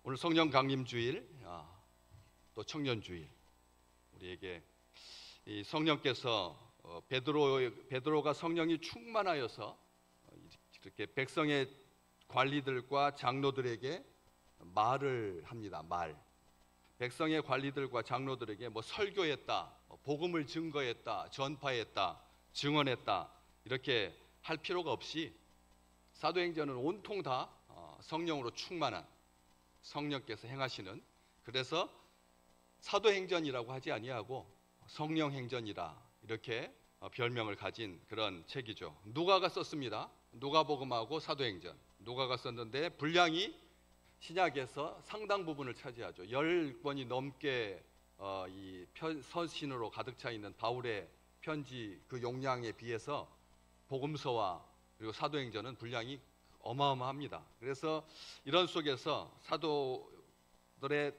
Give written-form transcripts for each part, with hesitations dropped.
오늘 성령 강림 주일, 또 청년 주일, 우리에게 이 성령께서 베드로가 성령이 충만하여서 이렇게 백성의 관리들과 장로들에게 말을 합니다. 백성의 관리들과 장로들에게 설교했다, 복음을 증거했다, 전파했다, 증언했다, 이렇게 할 필요가 없이 사도행전은 온통 다 성령으로 충만한 성령께서 행하시는, 그래서 사도행전이라고 하지 아니하고 성령행전이라 이렇게 별명을 가진 그런 책이죠. 누가가 썼습니다. 누가복음하고 사도행전, 누가가 썼는데 분량이 신약에서 상당 부분을 차지하죠. 10권이 넘게 이 서신으로 가득 차 있는 바울의 편지 그 용량에 비해서 복음서와 그리고 사도행전은 분량이 어마어마합니다. 그래서 이런 속에서 사도들의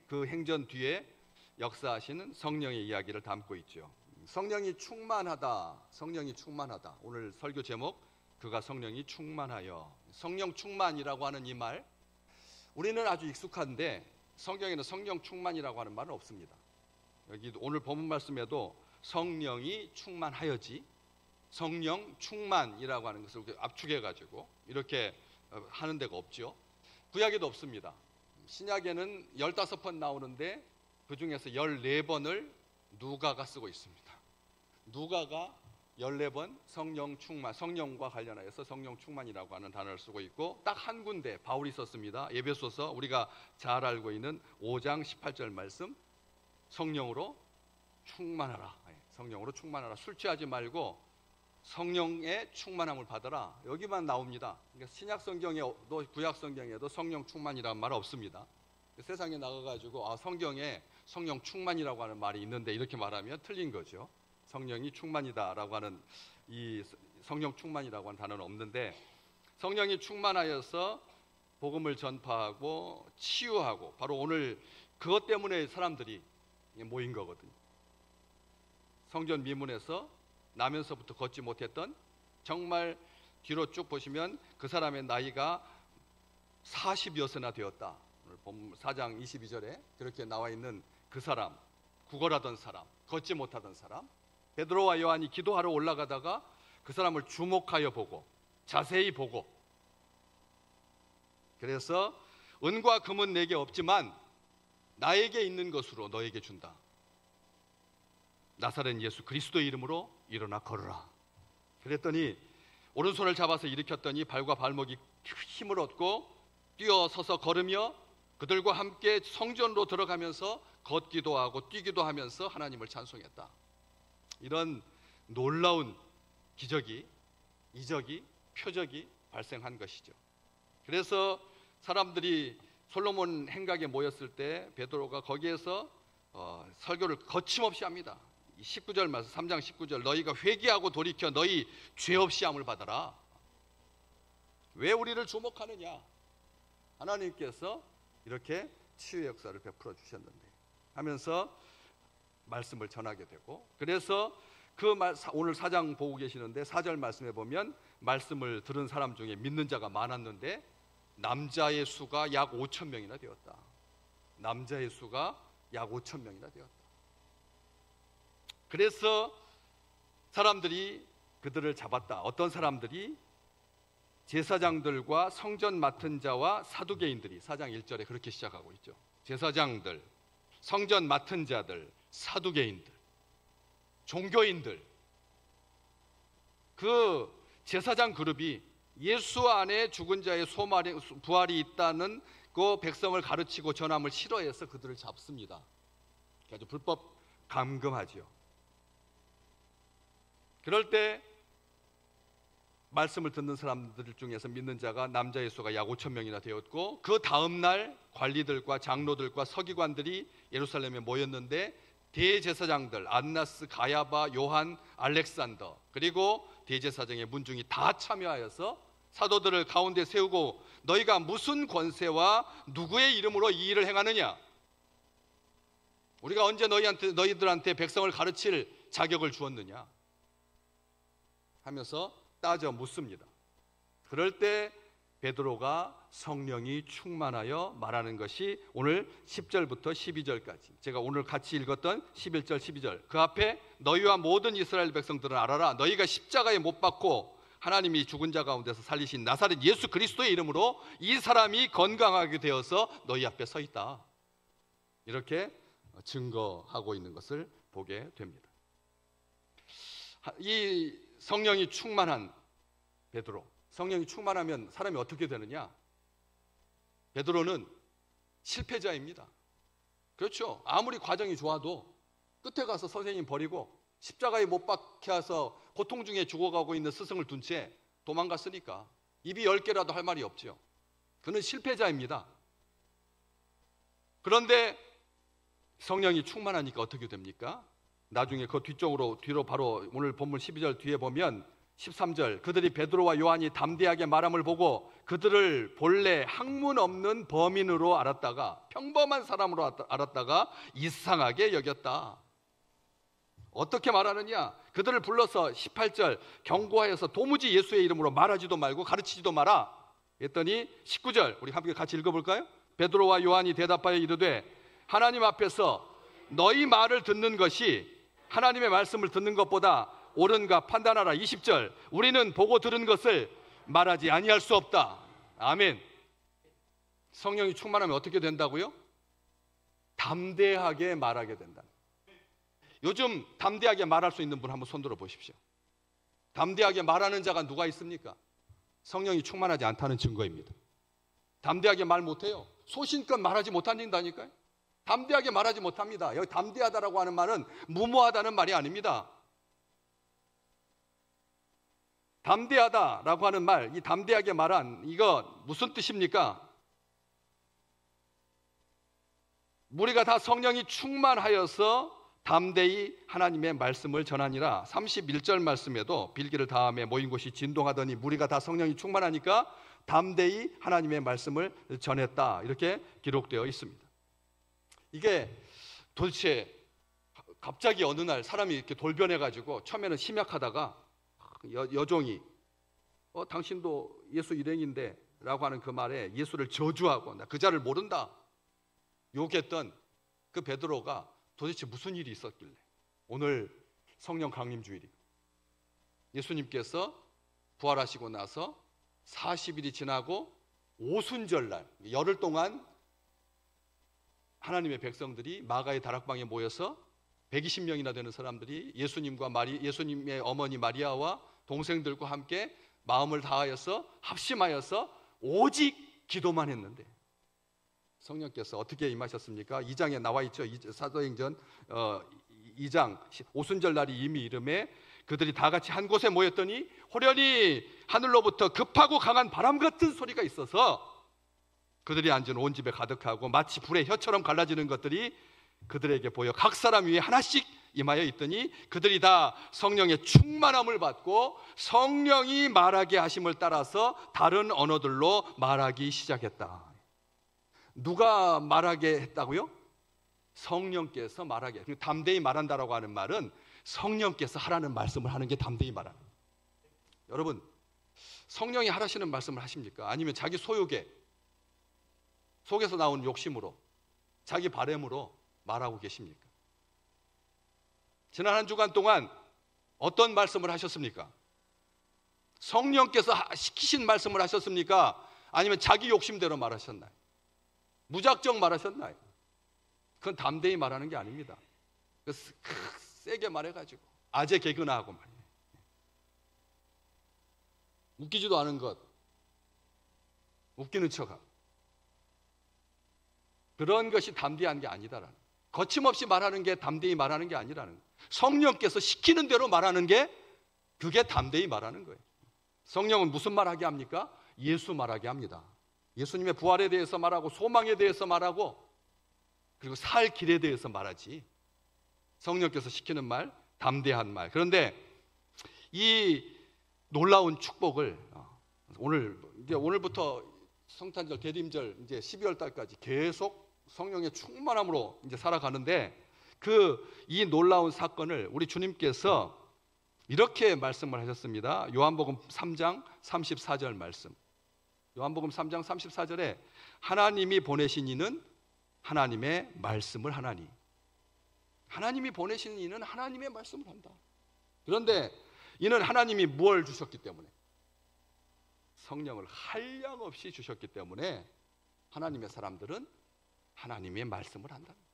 그 행전 뒤에 역사하시는 성령의 이야기를 담고 있죠. 성령이 충만하다. 오늘 설교 제목, 그가 성령이 충만하여. 성령 충만이라고 하는 이 말, 우리는 아주 익숙한데 성경에는 성령 충만이라고 하는 말은 없습니다. 여기 오늘 본문 말씀에도 성령이 충만하여지 성령 충만이라고 하는 것을 압축해가지고 이렇게 하는 데가 없죠. 구약에도 없습니다. 신약에는 15번 나오는데 그 중에서 14번을 누가가 쓰고 있습니다. 누가가 14번 성령 충만, 성령과 관련하여서 성령 충만이라고 하는 단어를 쓰고 있고, 딱 한 군데 바울이 썼습니다. 에베소서, 우리가 잘 알고 있는 5장 18절 말씀, 성령으로 충만하라. 성령으로 충만하라. 술 취하지 말고 성령의 충만함을 받아라. 여기만 나옵니다. 그러니까 신약 성경에도 구약 성경에도 성령 충만이라는 말 없습니다. 세상에 나가가지고 성경에 성령 충만이라고 하는 말이 있는데 이렇게 말하면 틀린 거죠. 성령이 충만이다라고 하는, 이 성령 충만이라고 하는 단어는 없는데, 성령이 충만하여서 복음을 전파하고 치유하고, 바로 오늘 그것 때문에 사람들이 모인 거거든요. 성전 미문에서 나면서부터 걷지 못했던, 정말 뒤로 쭉 보시면 그 사람의 나이가 40여세나 되었다. 오늘 본 4장 22절에 그렇게 나와 있는 그 사람, 구걸하던 사람, 걷지 못하던 사람, 베드로와 요한이 기도하러 올라가다가 그 사람을 주목하여 보고, 자세히 보고, 그래서 은과 금은 내게 없지만 나에게 있는 것으로 너에게 준다. 나사렛 예수 그리스도의 이름으로 일어나 걸어라. 그랬더니 오른손을 잡아서 일으켰더니 발과 발목이 힘을 얻고 뛰어서서 걸으며 그들과 함께 성전으로 들어가면서 걷기도 하고 뛰기도 하면서 하나님을 찬송했다. 이런 놀라운 기적이, 이적이, 표적이 발생한 것이죠. 그래서 사람들이 솔로몬 행각에 모였을 때 베드로가 거기에서 설교를 거침없이 합니다. 19절 말씀, 3장 19절, 너희가 회개하고 돌이켜 너희 죄 없이 함을 받아라. 왜 우리를 주목하느냐? 하나님께서 이렇게 치유의 역사를 베풀어 주셨는데 하면서 말씀을 전하게 되고, 그래서 오늘 4장 보고 계시는데 4절 말씀에 보면 말씀을 들은 사람 중에 믿는 자가 많았는데 남자의 수가 약 5천 명이나 되었다. 남자의 수가 약 5천 명이나 되었다. 그래서 사람들이 그들을 잡았다. 어떤 사람들이? 제사장들과 성전 맡은 자와 사두개인들이 4장 1절에 그렇게 시작하고 있죠. 제사장들, 성전 맡은 자들, 사두개인들, 종교인들, 그 제사장 그룹이 예수 안에 죽은 자의 부활이 있다는 그 백성을 가르치고 전함을 싫어해서 그들을 잡습니다. 아주 불법 감금하지요. 그럴 때 말씀을 듣는 사람들 중에서 믿는 자가 남자의 수가 약 5천 명이나 되었고, 그 다음 날 관리들과 장로들과 서기관들이 예루살렘에 모였는데 대제사장들 안나스, 가야바, 요한, 알렉산더, 그리고 대제사장의 문중이 다 참여하여서 사도들을 가운데 세우고 너희가 무슨 권세와 누구의 이름으로 이 일을 행하느냐? 우리가 언제 너희들한테 백성을 가르칠 자격을 주었느냐? 하면서 따져 묻습니다. 그럴 때 베드로가 성령이 충만하여 말하는 것이 오늘 10절부터 12절까지, 제가 오늘 같이 읽었던 11절 12절, 그 앞에 너희와 모든 이스라엘 백성들은 알아라. 너희가 십자가에 못 박고 하나님이 죽은 자 가운데서 살리신 나사렛 예수 그리스도의 이름으로 이 사람이 건강하게 되어서 너희 앞에 서 있다. 이렇게 증거하고 있는 것을 보게 됩니다. 이 성령이 충만한 베드로, 성령이 충만하면 사람이 어떻게 되느냐? 베드로는 실패자입니다. 그렇죠. 아무리 과정이 좋아도 끝에 가서 선생님 버리고 십자가에 못 박혀서 고통 중에 죽어가고 있는 스승을 둔 채 도망갔으니까 입이 10개라도 할 말이 없죠. 그는 실패자입니다. 그런데 성령이 충만하니까 어떻게 됩니까? 나중에 그 뒤로 바로 오늘 본문 12절 뒤에 보면 13절, 그들이 베드로와 요한이 담대하게 말함을 보고 그들을 본래 학문 없는 범인으로 알았다가, 평범한 사람으로 알았다가 이상하게 여겼다. 어떻게 말하느냐? 그들을 불러서 18절 경고하여서 도무지 예수의 이름으로 말하지도 말고 가르치지도 마라 했더니 19절 우리 함께 같이 읽어볼까요? 베드로와 요한이 대답하여 이르되 하나님 앞에서 너희 말을 듣는 것이 하나님의 말씀을 듣는 것보다 옳은가 판단하라. 20절 우리는 보고 들은 것을 말하지 아니할 수 없다. 아멘. 성령이 충만하면 어떻게 된다고요? 담대하게 말하게 된다. 요즘 담대하게 말할 수 있는 분 한번 손들어 보십시오. 담대하게 말하는 자가 누가 있습니까? 성령이 충만하지 않다는 증거입니다. 담대하게 말 못해요. 소신껏 말하지 못한다니까요. 담대하게 말하지 못합니다. 여기 담대하다라고 하는 말은 무모하다는 말이 아닙니다. 담대하다라고 하는 말, 이 담대하게 말한 이거 무슨 뜻입니까? 우리가 다 성령이 충만하여서 담대히 하나님의 말씀을 전하니라. 31절 말씀에도 빌기를 다음에 모인 곳이 진동하더니 무리가 다 성령이 충만하니까 담대히 하나님의 말씀을 전했다. 이렇게 기록되어 있습니다. 이게 도대체 갑자기 어느 날 사람이 이렇게 돌변해가지고 처음에는 심약하다가 여종이 당신도 예수 일행인데 라고 하는 그 말에 예수를 저주하고 나 그 자를 모른다 욕했던 그 베드로가 도대체 무슨 일이 있었길래 오늘 성령 강림 주일이 예수님께서 부활하시고 나서 40일이 지나고 오순절날 열흘 동안 하나님의 백성들이 마가의 다락방에 모여서 120명이나 되는 사람들이 예수님의 어머니 마리아와 동생들과 함께 마음을 다하여서 합심하여서 오직 기도만 했는데 성령께서 어떻게 임하셨습니까? 2장에 나와 있죠. 사도행전 2장 오순절 날이 이미 이름에 그들이 다 같이 한 곳에 모였더니 호련히 하늘로부터 급하고 강한 바람 같은 소리가 있어서 그들이 앉은 온 집에 가득하고 마치 불의 혀처럼 갈라지는 것들이 그들에게 보여 각 사람 위에 하나씩 임하여 있더니 그들이 다 성령의 충만함을 받고 성령이 말하게 하심을 따라서 다른 언어들로 말하기 시작했다. 누가 말하게 했다고요? 성령께서 말하게. 담대히 말한다라고 하는 말은 성령께서 하라는 말씀을 하는 게 담대히 말하는 거예요. 여러분, 성령이 하라시는 말씀을 하십니까? 아니면 자기 소욕에 속에서 나온 욕심으로 자기 바램으로 말하고 계십니까? 지난 한 주간 동안 어떤 말씀을 하셨습니까? 성령께서 시키신 말씀을 하셨습니까? 아니면 자기 욕심대로 말하셨나요? 무작정 말하셨나요? 그건 담대히 말하는 게 아닙니다. 세게 말해가지고 아재 개그나 하고 말이에요. 웃기지도 않은 것 웃기는 척하고 그런 것이 담대한 게 아니다라는, 거침없이 말하는 게 담대히 말하는 게 아니라는, 성령께서 시키는 대로 말하는 게 그게 담대히 말하는 거예요. 성령은 무슨 말하게 합니까? 예수 말하게 합니다. 예수님의 부활에 대해서 말하고 소망에 대해서 말하고 그리고 살 길에 대해서 말하지. 성령께서 시키는 말, 담대한 말. 그런데 이 놀라운 축복을 오늘부터 성탄절, 대림절, 이제 12월 달까지 계속 성령의 충만함으로 이제 살아가는데 이 놀라운 사건을 우리 주님께서 이렇게 말씀을 하셨습니다. 요한복음 3장 34절 말씀. 요한복음 3장 34절에 하나님이 보내신 이는 하나님의 말씀을 하나니. 하나님이 보내신 이는 하나님의 말씀을 한다. 그런데 이는 하나님이 뭘 주셨기 때문에? 성령을 한량없이 주셨기 때문에 하나님의 사람들은 하나님의 말씀을 한다는 거예요.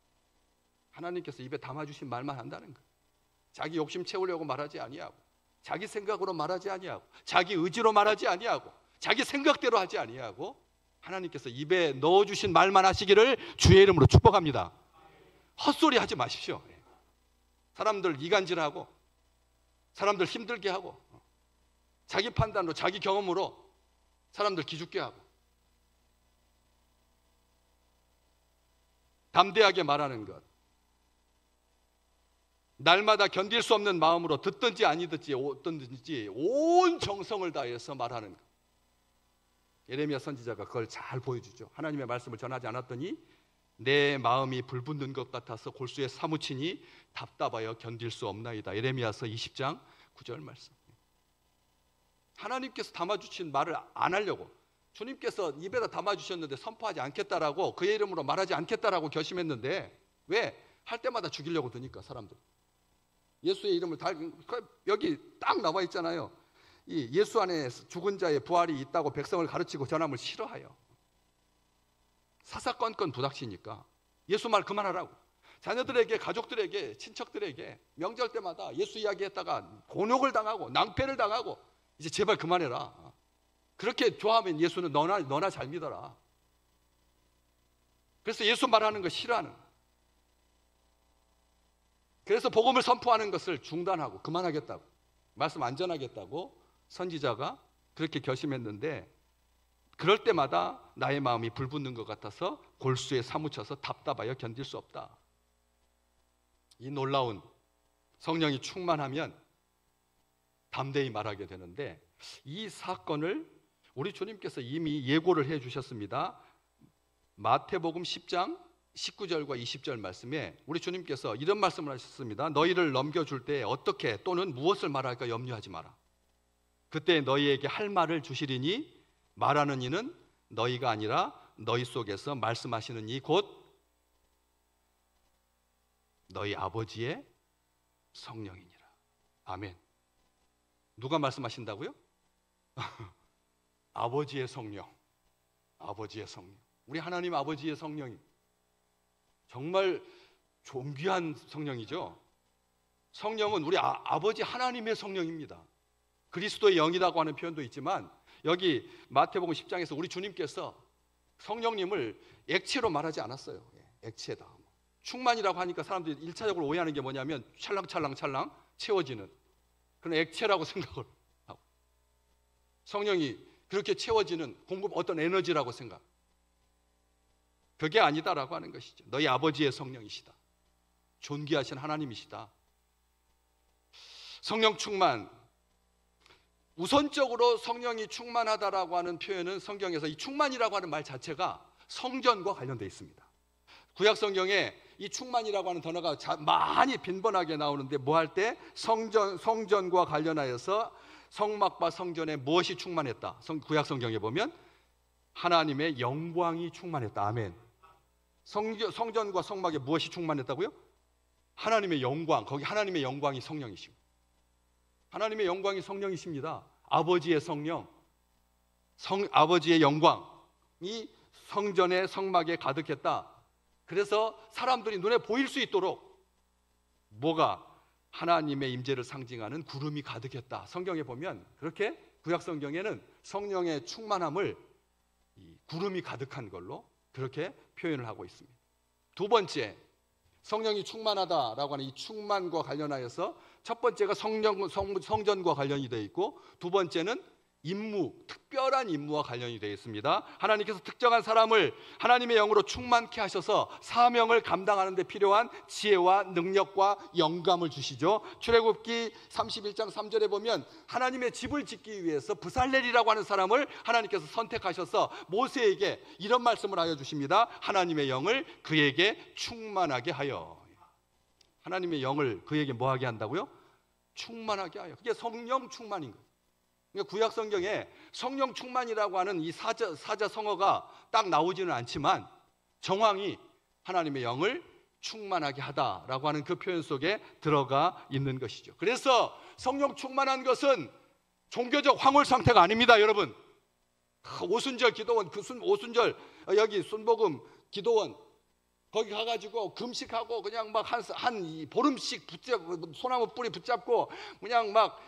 하나님께서 입에 담아주신 말만 한다는 거예요. 자기 욕심 채우려고 말하지 아니하고, 자기 생각으로 말하지 아니하고, 자기 의지로 말하지 아니하고, 자기 생각대로 하지 아니하고, 하나님께서 입에 넣어주신 말만 하시기를 주의 이름으로 축복합니다. 헛소리 하지 마십시오. 사람들 이간질하고, 사람들 힘들게 하고, 자기 판단으로, 자기 경험으로 사람들 기죽게 하고, 담대하게 말하는 것, 날마다 견딜 수 없는 마음으로 듣든지 아니 듣지 어떤지 온 정성을 다해서 말하는 것. 예레미야 선지자가 그걸 잘 보여주죠. 하나님의 말씀을 전하지 않았더니 내 마음이 불붙는 것 같아서 골수에 사무치니 답답하여 견딜 수 없나이다. 예레미야서 20장 9절 말씀. 하나님께서 담아주신 말을 안 하려고, 주님께서 입에다 담아주셨는데 선포하지 않겠다라고, 그의 이름으로 말하지 않겠다라고 결심했는데, 왜? 할 때마다 죽이려고 드니까 사람들. 예수의 이름을 여기 딱 나와 있잖아요. 이 예수 안에 죽은 자의 부활이 있다고 백성을 가르치고 전함을 싫어해요. 사사건건 부닥치니까 예수 말 그만하라고. 자녀들에게, 가족들에게, 친척들에게 명절 때마다 예수 이야기했다가 곤욕을 당하고 낭패를 당하고, 이제 제발 그만해라. 그렇게 좋아하면 예수는 너나 잘 믿어라. 그래서 예수 말하는 거 싫어하는 거예요. 그래서 복음을 선포하는 것을 중단하고 그만하겠다고, 말씀 안 전하겠다고 선지자가 그렇게 결심했는데, 그럴 때마다 나의 마음이 불붙는 것 같아서 골수에 사무쳐서 답답하여 견딜 수 없다. 이 놀라운 성령이 충만하면 담대히 말하게 되는데, 이 사건을 우리 주님께서 이미 예고를 해 주셨습니다. 마태복음 10장 19절과 20절 말씀에 우리 주님께서 이런 말씀을 하셨습니다. 너희를 넘겨줄 때 어떻게 또는 무엇을 말할까 염려하지 마라. 그때 너희에게 할 말을 주시리니 말하는 이는 너희가 아니라 너희 속에서 말씀하시는 이 곧 너희 아버지의 성령이니라. 아멘. 누가 말씀하신다고요? 아버지의 성령. 아버지의 성령. 우리 하나님 아버지의 성령이 정말 존귀한 성령이죠. 성령은 우리 아버지 하나님의 성령입니다. 그리스도의 영이라고 하는 표현도 있지만, 여기 마태복음 10장에서 우리 주님께서 성령님을 액체로 말하지 않았어요. 액체다. 충만이라고 하니까 사람들이 1차적으로 오해하는 게 뭐냐면 찰랑찰랑 채워지는 그런 액체라고 생각을 하고, 성령이 그렇게 채워지는 공급 어떤 에너지라고 생각, 그게 아니다라고 하는 것이죠. 너희 아버지의 성령이시다. 존귀하신 하나님이시다. 성령 충만, 우선적으로 성령이 충만하다라고 하는 표현은 성경에서 이 충만이라고 하는 말 자체가 성전과 관련되어 있습니다. 구약 성경에 이 충만이라고 하는 단어가 많이 빈번하게 나오는데, 뭐 할 때? 성전과 관련하여서 성막과 성전에 무엇이 충만했다? 구약 성경에 보면 하나님의 영광이 충만했다. 아멘. 성전과 성막에 무엇이 충만했다고요? 하나님의 영광. 거기 하나님의 영광이 성령이시고, 하나님의 영광이 성령이십니다. 아버지의 성령, 아버지의 영광이 성전에 성막에 가득했다. 그래서 사람들이 눈에 보일 수 있도록 뭐가? 하나님의 임재를 상징하는 구름이 가득했다. 성경에 보면 그렇게 구약 성경에는 성령의 충만함을 구름이 가득한 걸로 그렇게 표현을 하고 있습니다. 두 번째, 성령이 충만하다라고 하는 이 충만과 관련하여서 첫 번째가 성전과 관련이 되어 있고, 두 번째는 임무, 특별한 임무와 관련이 되어 있습니다. 하나님께서 특정한 사람을 하나님의 영으로 충만케 하셔서 사명을 감당하는 데 필요한 지혜와 능력과 영감을 주시죠. 출애굽기 31장 3절에 보면 하나님의 집을 짓기 위해서 브살렐이라고 하는 사람을 하나님께서 선택하셔서 모세에게 이런 말씀을 하여 주십니다. 하나님의 영을 그에게 충만하게 하여. 하나님의 영을 그에게 뭐하게 한다고요? 충만하게 하여. 그게 성령 충만인 거예요. 구약 성경에 성령 충만이라고 하는 이 사자성어가 딱 나오지는 않지만 정황이 하나님의 영을 충만하게 하다라고 하는 그 표현 속에 들어가 있는 것이죠. 그래서 성령 충만한 것은 종교적 황홀 상태가 아닙니다, 여러분. 오순절 기도원, 오순절 여기 순복음 기도원 거기 가가지고 금식하고 그냥 막 한 보름씩 소나무 뿌리 붙잡고 그냥 막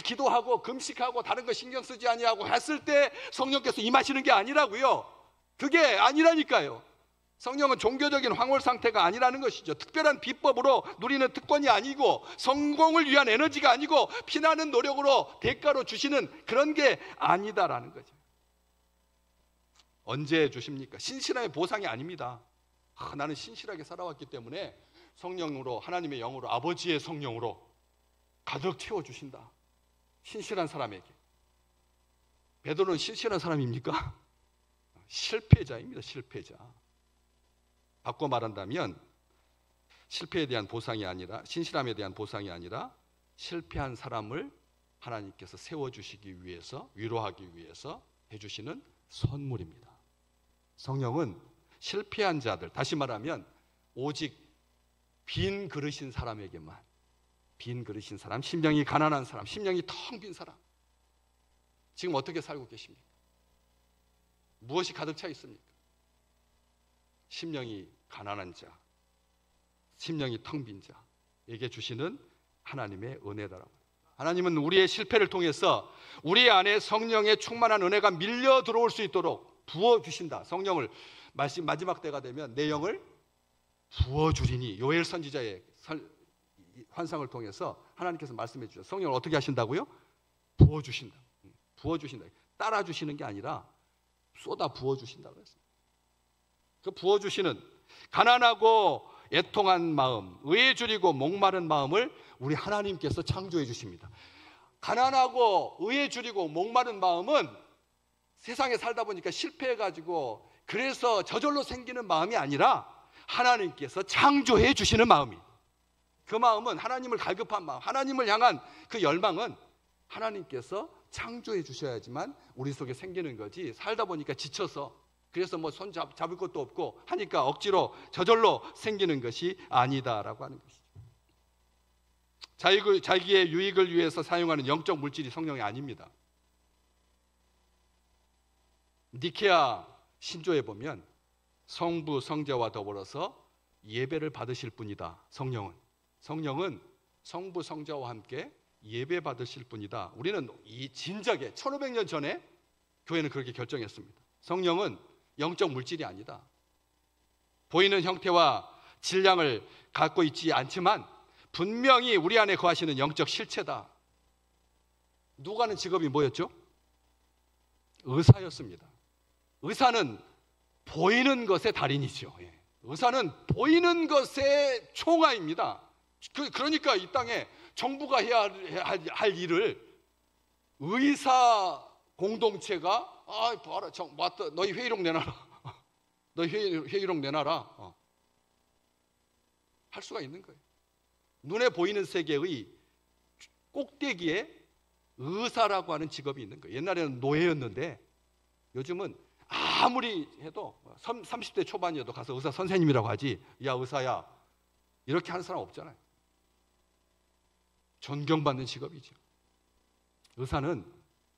기도하고 금식하고 다른 거 신경 쓰지 아니하고 했을 때 성령께서 임하시는 게 아니라고요. 그게 아니라니까요. 성령은 종교적인 황홀 상태가 아니라는 것이죠. 특별한 비법으로 누리는 특권이 아니고 성공을 위한 에너지가 아니고 피나는 노력으로 대가로 주시는 그런 게 아니다라는 거죠. 언제 주십니까? 신실함의 보상이 아닙니다. 나는 신실하게 살아왔기 때문에 성령으로, 하나님의 영으로, 아버지의 성령으로 가득 채워주신다. 신실한 사람에게. 베드로는 신실한 사람입니까? 실패자입니다. 실패자. 바꿔 말한다면 실패에 대한 보상이 아니라, 신실함에 대한 보상이 아니라 실패한 사람을 하나님께서 세워주시기 위해서, 위로하기 위해서 해주시는 선물입니다. 성령은 실패한 자들, 다시 말하면 오직 빈 그릇인 사람에게만, 빈 그릇인 사람, 심령이 가난한 사람, 심령이 텅 빈 사람, 지금 어떻게 살고 계십니까? 무엇이 가득 차 있습니까? 심령이 가난한 자, 심령이 텅 빈 자에게 주시는 하나님의 은혜다라고. 하나님은 우리의 실패를 통해서 우리 안에 성령의 충만한 은혜가 밀려 들어올 수 있도록 부어주신다. 성령을 마지막 때가 되면 내 영을 부어주리니, 요엘 선지자의 환상을 통해서 하나님께서 말씀해 주셨어요. 성령을 어떻게 하신다고요? 부어주신다. 부어주신다. 따라주시는 게 아니라 쏟아 부어주신다고 했어요. 그 부어주시는 가난하고 애통한 마음, 의에 줄이고 목마른 마음을 우리 하나님께서 창조해 주십니다. 가난하고 의에 줄이고 목마른 마음은 세상에 살다 보니까 실패해가지고 그래서 저절로 생기는 마음이 아니라 하나님께서 창조해 주시는 마음이에요. 그 마음은 하나님을 갈급한 마음, 하나님을 향한 그 열망은 하나님께서 창조해 주셔야지만 우리 속에 생기는 거지, 살다 보니까 지쳐서 그래서 뭐 손 잡을 것도 없고 하니까 억지로 저절로 생기는 것이 아니다라고 하는 것이죠. 자기의 유익을 위해서 사용하는 영적 물질이 성령이 아닙니다. 니케아 신조에 보면 성부, 성자와 더불어서 예배를 받으실 분이다. 성령은 성부, 성자와 함께 예배 받으실 분이다. 우리는 이 진작에 1500년 전에 교회는 그렇게 결정했습니다. 성령은 영적 물질이 아니다. 보이는 형태와 질량을 갖고 있지 않지만 분명히 우리 안에 거하시는 영적 실체다. 누가는 직업이 뭐였죠? 의사였습니다. 의사는 보이는 것의 달인이죠. 의사는 보이는 것의 총아입니다. 그러니까 이 땅에 정부가 해야 할 일을 의사 공동체가 봐라, 맞다, 너희 회의록 내놔라. 너희 회의록 내놔라. 할 수가 있는 거예요. 눈에 보이는 세계의 꼭대기에 의사라고 하는 직업이 있는 거예요. 옛날에는 노예였는데 요즘은 아무리 해도 30대 초반이어도 가서 의사 선생님이라고 하지, 야 의사야 이렇게 하는 사람 없잖아요. 존경받는 직업이죠. 의사는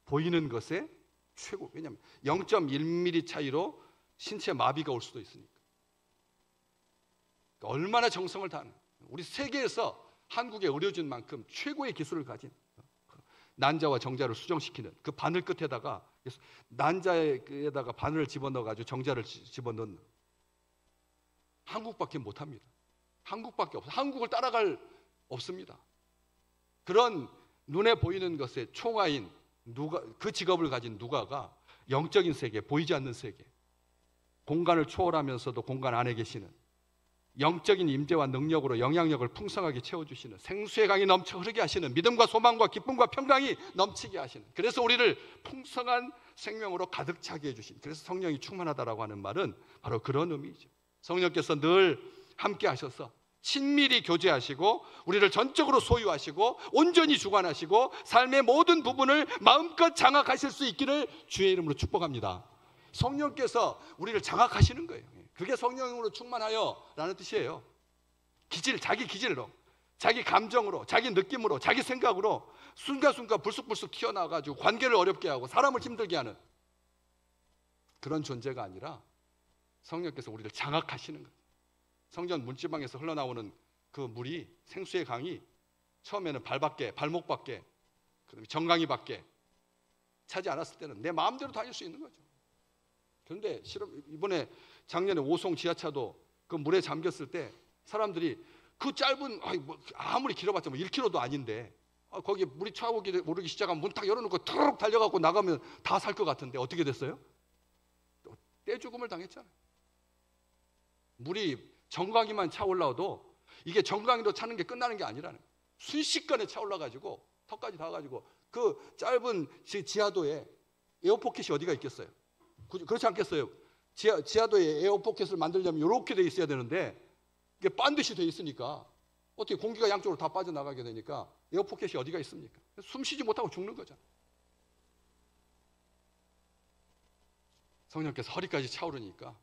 보이는 것에 최고. 왜냐하면 0.1mm 차이로 신체 마비가 올 수도 있으니까. 그러니까 얼마나 정성을 다하는, 우리 세계에서 한국의 의료진만큼 최고의 기술을 가진, 난자와 정자를 수정시키는 그 바늘 끝에다가 난자에다가 바늘을 집어넣어가지고 정자를 집어넣는, 한국밖에 못합니다. 한국밖에 없어요. 한국을 따라갈 없습니다. 그런 눈에 보이는 것의 총아인 그 직업을 가진 누가가 영적인 세계, 보이지 않는 세계, 공간을 초월하면서도 공간 안에 계시는 영적인 임재와 능력으로 영향력을 풍성하게 채워주시는, 생수의 강이 넘쳐 흐르게 하시는, 믿음과 소망과 기쁨과 평강이 넘치게 하시는, 그래서 우리를 풍성한 생명으로 가득 차게 해주신, 그래서 성령이 충만하다라고 하는 말은 바로 그런 의미죠. 성령께서 늘 함께 하셔서 친밀히 교제하시고 우리를 전적으로 소유하시고 온전히 주관하시고 삶의 모든 부분을 마음껏 장악하실 수 있기를 주의 이름으로 축복합니다. 성령께서 우리를 장악하시는 거예요. 그게 성령으로 충만하여 라는 뜻이에요. 자기 기질로, 자기 감정으로, 자기 느낌으로, 자기 생각으로 순간순간 불쑥불쑥 튀어나와가지고 관계를 어렵게 하고 사람을 힘들게 하는 그런 존재가 아니라 성령께서 우리를 장악하시는 거예요. 성전 문지방에서 흘러나오는 그 물이, 생수의 강이 처음에는 발목 밖에, 그다음에 정강이 밖에 차지 않았을 때는 내 마음대로 다닐 수 있는 거죠. 그런데 이번에 작년에 오송 지하차도 그 물에 잠겼을 때 사람들이 그 짧은, 아무리 길어봤자 1km도 아닌데 거기 물이 차오르기 시작하면 문 딱 열어놓고 툭 달려가고 나가면 다 살 것 같은데 어떻게 됐어요? 떼죽음을 당했잖아요. 물이 정강이만 차올라도 이게 정강이로 차는 게 끝나는 게 아니라는 거예요. 순식간에 차올라가지고 턱까지 닿아가지고 그 짧은 지하도에 에어포켓이 어디가 있겠어요? 그렇지 않겠어요? 지하도에 에어포켓을 만들려면 이렇게 돼 있어야 되는데 이게 반드시 돼 있으니까 어떻게 공기가 양쪽으로 다 빠져나가게 되니까 에어포켓이 어디가 있습니까? 숨 쉬지 못하고 죽는 거잖아요. 성령께서 허리까지 차오르니까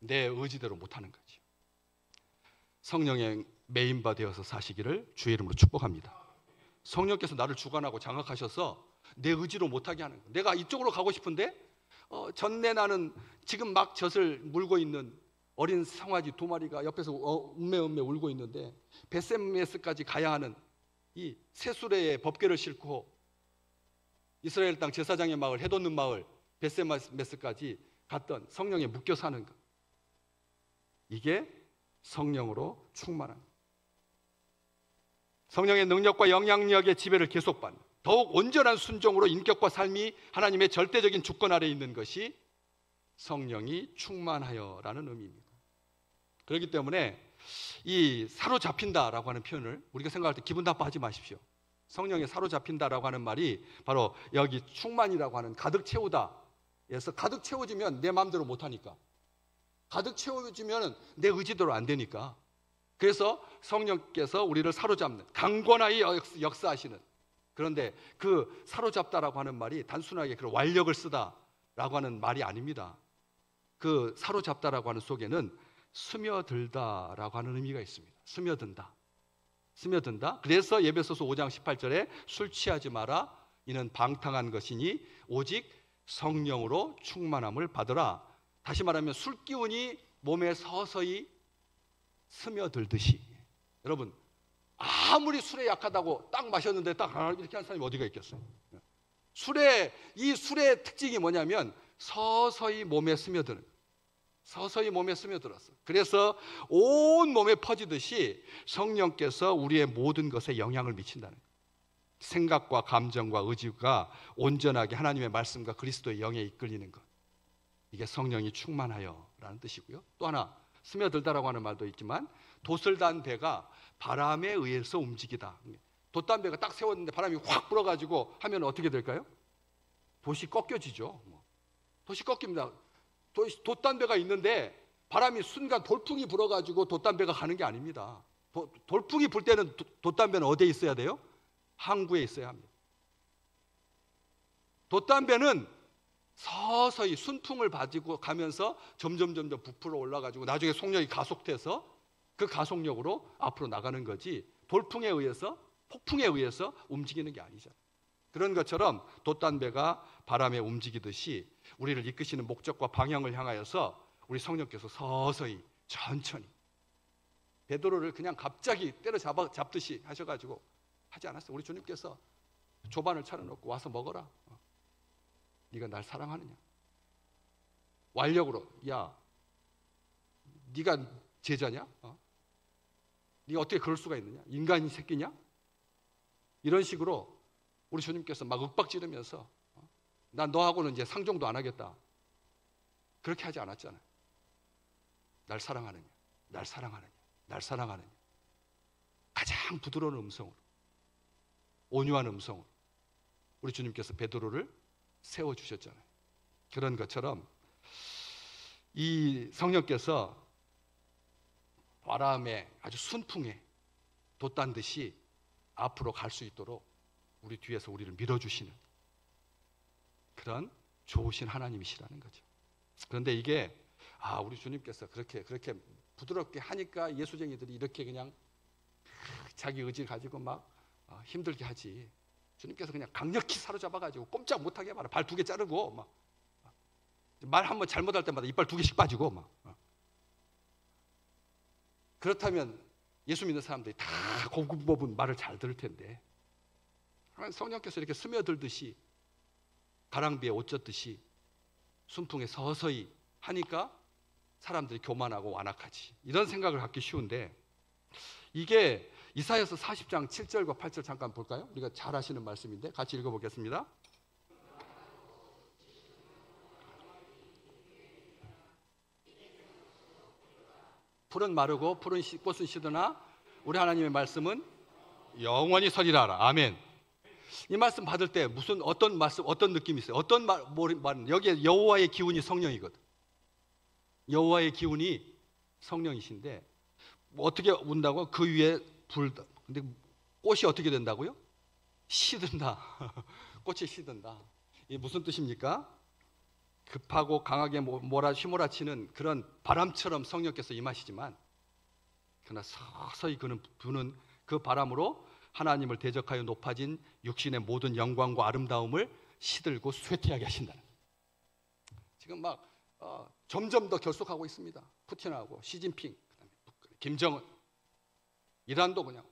내 의지대로 못하는 거지. 성령의 메인바 되어서 사시기를 주의 이름으로 축복합니다. 성령께서 나를 주관하고 장악하셔서 내 의지로 못하게 하는 거예요. 내가 이쪽으로 가고 싶은데 전내 나는 지금 막 젖을 물고 있는 어린 송아지 2마리가 옆에서 음매음매 울고 있는데 베셈메스까지 가야 하는 이 세수레의 법궤를 싣고 이스라엘 땅 제사장의 마을, 해돋는 마을 베셈메스까지 갔던 성령에 묶여 사는 것, 이게 성령으로 충만한, 성령의 능력과 영향력의 지배를 계속받는, 더욱 온전한 순종으로 인격과 삶이 하나님의 절대적인 주권 아래에 있는 것이 성령이 충만하여라는 의미입니다. 그렇기 때문에 이 사로잡힌다라고 하는 표현을 우리가 생각할 때 기분 나빠하지 마십시오. 성령에 사로잡힌다라고 하는 말이 바로 여기 충만이라고 하는 가득 채우다에서, 가득 채워지면 내 마음대로 못하니까, 가득 채워지면 내 의지대로 안 되니까, 그래서 성령께서 우리를 사로잡는, 강권하여 역사하시는, 그런데 그 사로잡다라고 하는 말이 단순하게 그런 완력을 쓰다라고 하는 말이 아닙니다. 그 사로잡다라고 하는 속에는 스며들다라고 하는 의미가 있습니다. 스며든다. 그래서 에베소서 5장 18절에 술 취하지 마라, 이는 방탕한 것이니 오직 성령으로 충만함을 받으라. 다시 말하면 술 기운이 몸에 서서히 스며들듯이, 여러분 아무리 술에 약하다고 딱 마셨는데 딱 이렇게 한 사람이 어디가 있겠어요? 이 술의 특징이 뭐냐면 서서히 몸에 스며드는, 서서히 몸에 스며들었어. 그래서 온 몸에 퍼지듯이 성령께서 우리의 모든 것에 영향을 미친다는 거예요. 생각과 감정과 의지가 온전하게 하나님의 말씀과 그리스도의 영에 이끌리는 것, 이게 성령이 충만하여라는 뜻이고요. 또 하나 스며들다라고 하는 말도 있지만 돛을 배가 바람에 의해서 움직이다. 돛단 배가 딱 세웠는데 바람이 확 불어가지고 하면 어떻게 될까요? 돛이 꺾여지죠. 돛이 꺾입니다. 돛단 배가 있는데 바람이 순간 돌풍이 불어가지고 돛단 배가 가는 게 아닙니다. 돌풍이 불 때는 돛단 배는 어디에 있어야 돼요? 항구에 있어야 합니다. 돛단 배는 서서히 순풍을 가지고 가면서 점점 부풀어 올라가지고 나중에 속력이 가속돼서 그 가속력으로 앞으로 나가는 거지, 돌풍에 의해서, 폭풍에 의해서 움직이는 게 아니잖아요. 그런 것처럼 돛단배가 바람에 움직이듯이 우리를 이끄시는 목적과 방향을 향하여서 우리 성령께서 서서히 천천히, 베드로를 그냥 갑자기 때려잡듯이 하셔가지고 하지 않았어요. 우리 주님께서 조반을 차려놓고 와서 먹어라. 네가 날 사랑하느냐? 완력으로, 야, 네가 제자냐? 네가 어떻게 그럴 수가 있느냐? 인간이 새끼냐? 이런 식으로 우리 주님께서 막 윽박지르면서 난 너하고는 이제 상종도 안 하겠다, 그렇게 하지 않았잖아요. 날 사랑하느냐? 날 사랑하느냐? 날 사랑하느냐? 가장 부드러운 음성으로, 온유한 음성으로 우리 주님께서 베드로를 세워주셨잖아요. 그런 것처럼 이 성령께서 바람에 아주 순풍에 돛단 듯이 앞으로 갈 수 있도록 우리 뒤에서 우리를 밀어주시는 그런 좋으신 하나님이시라는 거죠. 그런데 이게 우리 주님께서 그렇게 부드럽게 하니까 예수쟁이들이 이렇게 그냥 자기 의지를 가지고 막 힘들게 하지. 주님께서 그냥 강력히 사로잡아가지고 꼼짝 못하게 말아. 발 2개 자르고 막 말 한번 잘못할 때마다 이빨 2개씩 빠지고 막. 그렇다면 예수 믿는 사람들이 다 고급법은 말을 잘 들을 텐데 성령께서 이렇게 스며들듯이 가랑비에 옷 젖듯이 순풍에 서서히 하니까 사람들이 교만하고 완악하지. 이런 생각을 갖기 쉬운데 이게 이사야서 40장 7절과 8절 잠깐 볼까요? 우리가 잘 아시는 말씀인데 같이 읽어보겠습니다. 풀은 마르고 푸른 꽃은 시드나 우리 하나님의 말씀은 영원히 서리라. 아멘. 이 말씀 받을 때 어떤 말씀, 어떤 느낌이 있어요? 어떤 말은 여기에 여호와의 기운이 성령이거든. 여호와의 기운이 성령이신데 어떻게 운다고? 그 위에 불다. 근데 꽃이 어떻게 된다고요? 시든다. 꽃이 시든다. 이게 무슨 뜻입니까? 급하고 강하게 휘몰아치는 그런 바람처럼 성령께서 임하시지만 그러나 서서히 부는 그 바람으로 하나님을 대적하여 높아진 육신의 모든 영광과 아름다움을 시들고 쇠퇴하게 하신다는 거예요. 지금 막 점점 더 결속하고 있습니다. 푸틴하고 시진핑, 그다음에 김정은, 이란도 그냥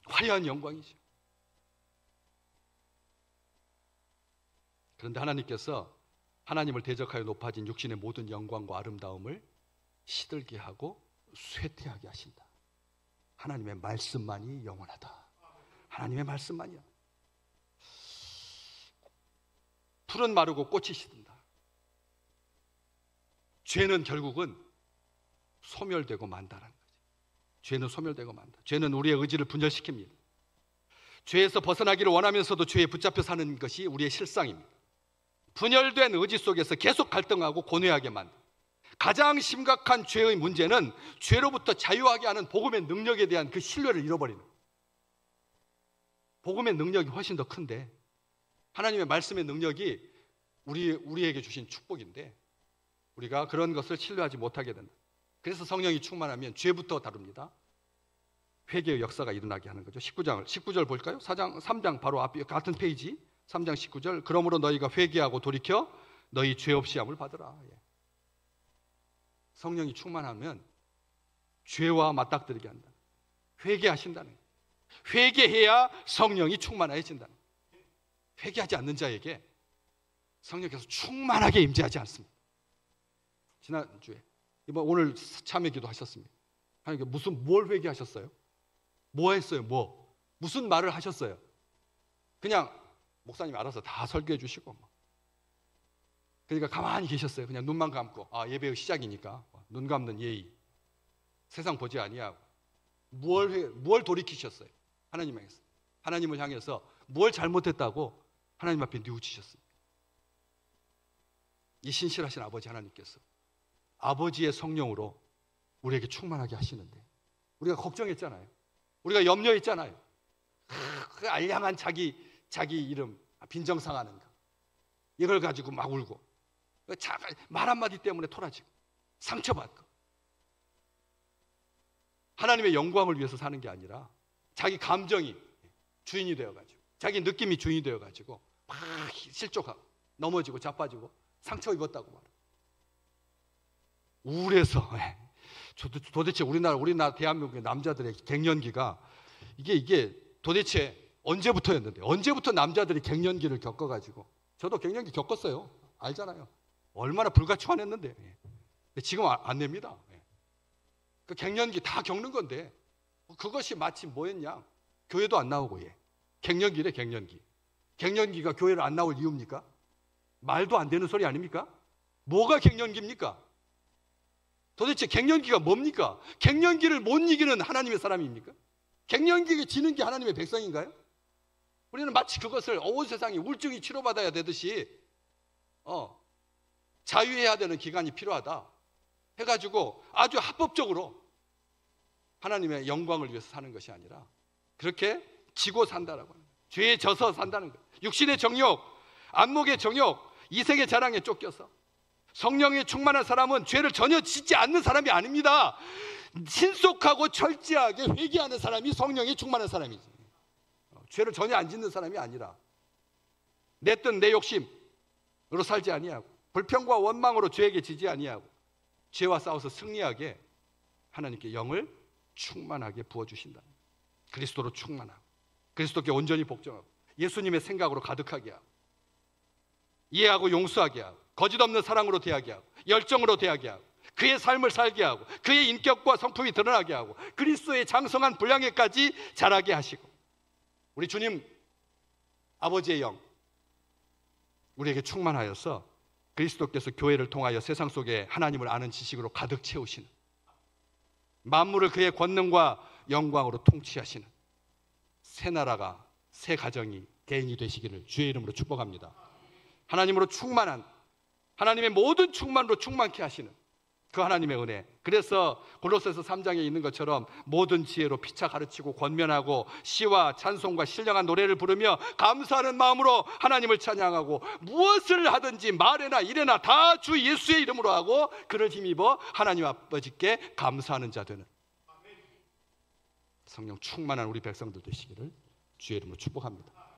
화려한 영광이죠. 그런데 하나님께서 하나님을 대적하여 높아진 육신의 모든 영광과 아름다움을 시들게 하고 쇠퇴하게 하신다. 하나님의 말씀만이 영원하다. 하나님의 말씀만이야. 풀은 마르고 꽃이 시든다. 죄는 결국은 소멸되고 만다라는 거지. 죄는 소멸되고 만다. 죄는 우리의 의지를 분열시킵니다. 죄에서 벗어나기를 원하면서도 죄에 붙잡혀 사는 것이 우리의 실상입니다. 분열된 의지 속에서 계속 갈등하고 고뇌하게 만다. 가장 심각한 죄의 문제는 죄로부터 자유하게 하는 복음의 능력에 대한 그 신뢰를 잃어버리는 거예요. 복음의 능력이 훨씬 더 큰데 하나님의 말씀의 능력이 우리에게 주신 축복인데 우리가 그런 것을 신뢰하지 못하게 된다. 그래서 성령이 충만하면 죄부터 다룹니다. 회개의 역사가 일어나게 하는 거죠. 19절 볼까요? 3장 바로 앞에 같은 페이지 3장 19절. 그러므로 너희가 회개하고 돌이켜 너희 죄 없이 함을 받으라. 성령이 충만하면 죄와 맞닥뜨리게 한다. 회개하신다는 거예요. 회개해야 성령이 충만해진다는 거예요. 회개하지 않는 자에게 성령께서 충만하게 임재하지 않습니다. 지난주에 오늘 참회기도 하셨습니다. 하나님께 뭘 회개하셨어요? 뭐 했어요? 무슨 말을 하셨어요? 그냥 목사님이 알아서 다 설교해 주시고 그러니까 가만히 계셨어요. 그냥 눈만 감고 예배의 시작이니까 눈 감는 예의. 세상 보지 아니하고 뭘 돌이키셨어요? 하나님을 향해서 뭘 잘못했다고 하나님 앞에 뉘우치셨습니다. 이 신실하신 아버지 하나님께서 아버지의 성령으로 우리에게 충만하게 하시는데 우리가 걱정했잖아요. 우리가 염려했잖아요. 그 알량한 자기 이름 빈정상하는 거 이걸 가지고 막 울고 말 한마디 때문에 토라지고 상처받고 하나님의 영광을 위해서 사는 게 아니라 자기 감정이 주인이 되어가지고 자기 느낌이 주인이 되어가지고 막 실족하고 넘어지고 자빠지고 상처 입었다고 말해요. 우울해서 도대체 우리나라 대한민국의 남자들의 갱년기가 이게 도대체 언제부터 남자들이 갱년기를 겪어가지고 저도 갱년기 겪었어요. 알잖아요. 얼마나 불같이 화냈는데. 근데 지금 안 냅니다. 그 갱년기 다 겪는 건데 그것이 마치 뭐였냐? 교회도 안 나오고 갱년기래 갱년기. 갱년기가 교회를 안 나올 이유입니까? 말도 안 되는 소리 아닙니까? 뭐가 갱년기입니까? 도대체 갱년기가 뭡니까? 갱년기를 못 이기는 하나님의 사람입니까? 갱년기가 지는 게 하나님의 백성인가요? 우리는 마치 그것을 온 세상이 우울증이 치료받아야 되듯이 자유해야 되는 기간이 필요하다. 해가지고 아주 합법적으로 하나님의 영광을 위해서 사는 것이 아니라 그렇게 지고 산다라고 하는 거예요. 죄에 져서 산다는 거예요. 육신의 정욕, 안목의 정욕, 이생의 자랑에 쫓겨서. 성령에 충만한 사람은 죄를 전혀 짓지 않는 사람이 아닙니다. 신속하고 철저하게 회개하는 사람이 성령에 충만한 사람이지. 죄를 전혀 안 짓는 사람이 아니라 내 뜻, 내 욕심으로 살지 아니하고 불평과 원망으로 죄에게 지지 아니하고 죄와 싸워서 승리하게 하나님께 영을 충만하게 부어주신다. 그리스도로 충만하고 그리스도께 온전히 복종하고 예수님의 생각으로 가득하게 하고 이해하고 용서하게 하고 거짓 없는 사랑으로 대하게 하고 열정으로 대하게 하고 그의 삶을 살게 하고 그의 인격과 성품이 드러나게 하고 그리스도의 장성한 분량에까지 자라게 하시고 우리 주님 아버지의 영 우리에게 충만하여서 그리스도께서 교회를 통하여 세상 속에 하나님을 아는 지식으로 가득 채우시는 만물을 그의 권능과 영광으로 통치하시는 새 나라가 새 가정이 개인이 되시기를 주의 이름으로 축복합니다. 하나님으로 충만한 하나님의 모든 충만으로 충만케 하시는 그 하나님의 은혜. 그래서 골로새서 3장에 있는 것처럼 모든 지혜로 피차 가르치고 권면하고 시와 찬송과 신령한 노래를 부르며 감사하는 마음으로 하나님을 찬양하고 무엇을 하든지 말에나 일에나 다 주 예수의 이름으로 하고 그를 힘입어 하나님 아버지께 감사하는 자 되는 성령 충만한 우리 백성들 되시기를 주의 이름으로 축복합니다.